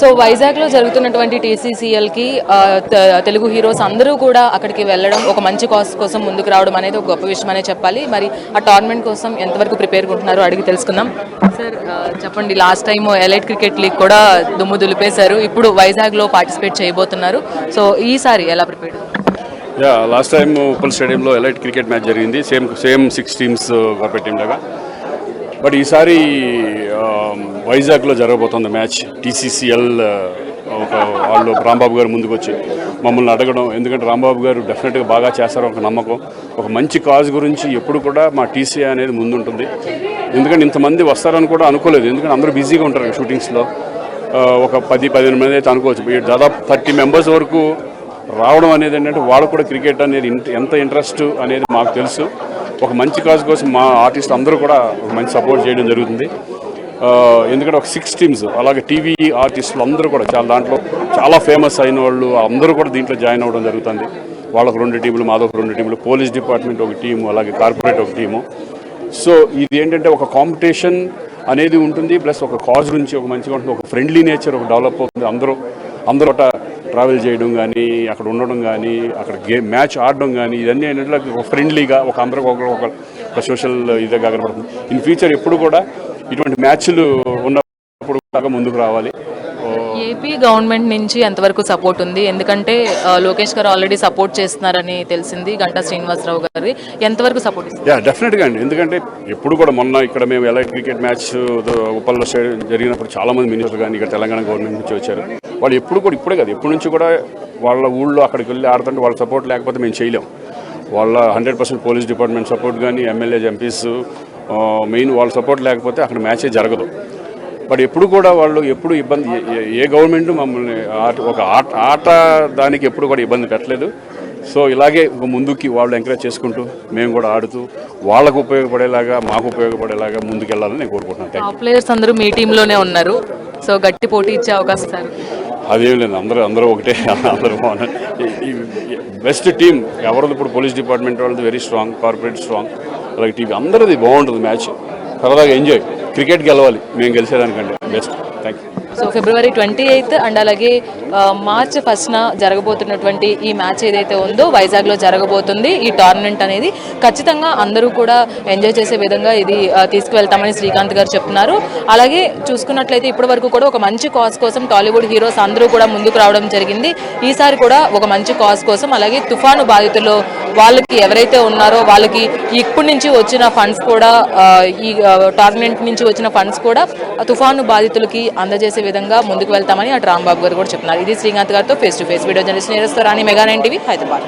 So వైజాగ్లో జరుగుతున్నటువంటి టీసీసీఎల్కి Telugu heroes అందరూ కూడా అక్కడికి వెళ్ళడం ఒక మంచి కాజ్ కోసం ముందుకు రావడం అనేది ఒక గొప్ప విషయం అనే చెప్పాలి. మరి ఆ టోర్నమెంట్ కోసం ఎంతవరకు ప్రిపేర్ ఉంటున్నారో అడిగి తెలుసుకుందాం. సార్ చెప్పండి, last time elite cricket league కూడా దుమ్ము దులిపేశారు, ఇప్పుడు వైజాగ్లో పార్టిసిపేట్ చేయబోతున్నారు. సో ఈసారి ఎలా ప్రిపేర్? లాస్ట్ టైం ఉప్పల్ స్టేడియంలో ఎలైట్ క్రికెట్ మ్యాచ్ జరిగింది, సేమ్ 6 టీమ్స్ కార్పొరేట్ టీమ్ లాగా. బట్ ఈసారి వైజాగ్లో జరగబోతుంది మ్యాచ్. టీసీసీఎల్ వాళ్ళు రాంబాబు గారు ముందుకు వచ్చి మమ్మల్ని అడగడం, ఎందుకంటే రాంబాబు గారు డెఫినెట్గా బాగా చేస్తారు ఒక నమ్మకం. ఒక మంచి కాజ్ గురించి ఎప్పుడు కూడా మా టీసీ అనేది ముందుంటుంది. ఎందుకంటే ఇంతమంది వస్తారని కూడా అనుకోలేదు, ఎందుకంటే అందరూ బిజీగా ఉంటారు షూటింగ్స్లో. ఒక 10-15 మంది అయితే అనుకోవచ్చు, దాదాపు 30 మెంబర్స్ వరకు రావడం అనేది ఏంటంటే వాళ్ళు కూడా క్రికెట్ అనేది ఎంత ఇంట్రెస్ట్ అనేది మాకు తెలుసు. ఒక మంచి కాజ్ కోసం మా ఆర్టిస్ట్ అందరూ కూడా ఒక మంచి సపోర్ట్ చేయడం జరుగుతుంది. ఎందుకంటే ఒక 6 టీమ్స్, అలాగే టీవీ ఆర్టిస్టులు అందరూ కూడా దాంట్లో చాలా ఫేమస్ అయిన వాళ్ళు అందరూ కూడా దీంట్లో జాయిన్ అవ్వడం జరుగుతుంది. వాళ్ళకు 2 టీములు, మాదొక 2 టీములు, పోలీస్ డిపార్ట్మెంట్ ఒక టీము, అలాగే కార్పొరేట్ ఒక టీము. సో ఇది ఏంటంటే ఒక కాంపిటీషన్ అనేది ఉంటుంది, ప్లస్ ఒక కాజ్ నుంచి ఒక మంచిగా ఉంటుంది, ఒక ఫ్రెండ్లీ నేచర్ ఒక డెవలప్ అవుతుంది. అందరూ ట్రావెల్ చేయడం కానీ, అక్కడ ఉండడం కానీ, అక్కడ మ్యాచ్ ఆడడం కానీ, ఇవన్నీ ఏంటంటే ఒక ఫ్రెండ్లీగా ఒక అందరూ ఒక సోషల్ ఇదిగా కనబడుతుంది. ఇన్ ఫ్యూచర్ ఎప్పుడు కూడా ఇటువంటి మ్యాచ్లు ఉన్నప్పుడు ముందుకు రావాలి. ఏపీ గవర్నమెంట్ నుంచి ఎంతవరకు సపోర్ట్ ఉంది? ఎందుకంటే లోకేష్ గారు ఆల్రెడీ సపోర్ట్ చేస్తున్నారని తెలిసింది, గంటా శ్రీనివాసరావు గారి ఎంతవరకు సపోర్ట్ ఇస్తారు? డెఫినెట్గా అండి, ఎందుకంటే ఎప్పుడు కూడా మొన్న ఇక్కడ మేము ఎలైట్ క్రికెట్ మ్యాచ్ ఉప్పల్లో జరిగినప్పుడు చాలామంది మినిస్టర్లు కానీ ఇక్కడ తెలంగాణ గవర్నమెంట్ నుంచి వచ్చారు. వాళ్ళు ఎప్పుడు కూడా ఇప్పుడే కాదు, ఎప్పటి నుంచి కూడా వాళ్ళ ఊళ్ళో అక్కడికి వెళ్ళి ఆడుతుంటే వాళ్ళ సపోర్ట్ లేకపోతే మేము చేయలేం. వాళ్ళ 100% పోలీస్ డిపార్ట్మెంట్ సపోర్ట్ కానీ, ఎమ్మెల్యేస్ ఎంపీస్ మెయిన్ వాళ్ళ సపోర్ట్ లేకపోతే అక్కడ మ్యాచే జరగదు. బట్ ఎప్పుడు కూడా వాళ్ళు ఎప్పుడు ఇబ్బంది, ఏ గవర్నమెంట్ మమ్మల్ని ఒక ఆట దానికి ఎప్పుడు కూడా ఇబ్బంది పెట్టలేదు. సో ఇలాగే ముందుకి వాళ్ళు ఎంకరేజ్ చేసుకుంటూ మేము కూడా ఆడుతూ వాళ్ళకు ఉపయోగపడేలాగా, మాకు ఉపయోగపడేలాగా ముందుకెళ్ళాలని నేను కోరుకుంటున్నాను. టాప్ ప్లేయర్స్ అందరూ మీ టీంలోనే ఉన్నారు, సో గట్టి పోటీ ఇచ్చే అవకాశం? అదేం లేదు, అందరూ ఒకటే, అందరూ బెస్ట్ టీం ఎవరిది. ఇప్పుడు పోలీస్ డిపార్ట్మెంట్ వాళ్ళది వెరీ స్ట్రాంగ్, కార్పొరేట్ స్ట్రాంగ్, అలాగే టీవీ అందరిది బాగుంటుంది. మ్యాచ్ సరదాగా ఎంజాయ్, క్రికెట్ గెలవాలి, మేము గెలిచేదానికంటే best. Thank you. So February 28 and అలాగే మార్చ్ 1న జరగబోతున్నటువంటి ఈ మ్యాచ్ ఏదైతే ఉందో వైజాగ్లో జరగబోతుంది. ఈ టోర్నమెంట్ అనేది ఖచ్చితంగా అందరూ కూడా ఎంజాయ్ చేసే విధంగా ఇది తీసుకువెళ్తామని శ్రీకాంత్ గారు చెప్తున్నారు. అలాగే చూసుకున్నట్లయితే ఇప్పటి వరకు కూడా ఒక మంచి కాజ్ కోసం టాలీవుడ్ హీరోస్ అందరూ కూడా ముందుకు రావడం జరిగింది. ఈసారి కూడా ఒక మంచి కాజ్ కోసం, అలాగే తుఫాను బాధితులు వాళ్ళకి ఎవరైతే ఉన్నారో వాళ్ళకి ఇప్పటి నుంచి వచ్చిన ఫండ్స్ కూడా, ఈ టోర్నమెంట్ నుంచి వచ్చిన ఫండ్స్ కూడా తుఫాను బాధితులకి అందజేసే విధంగా ముందుకు వెళ్తామని అటు రాంబాబు గారు కూడా చెప్తున్నారు. ఇది శ్రీకాంత్ గారితో face to face. Video journalist Neeraj తో రాణి, మెగా 9 టీవీ, హైదరాబాద్.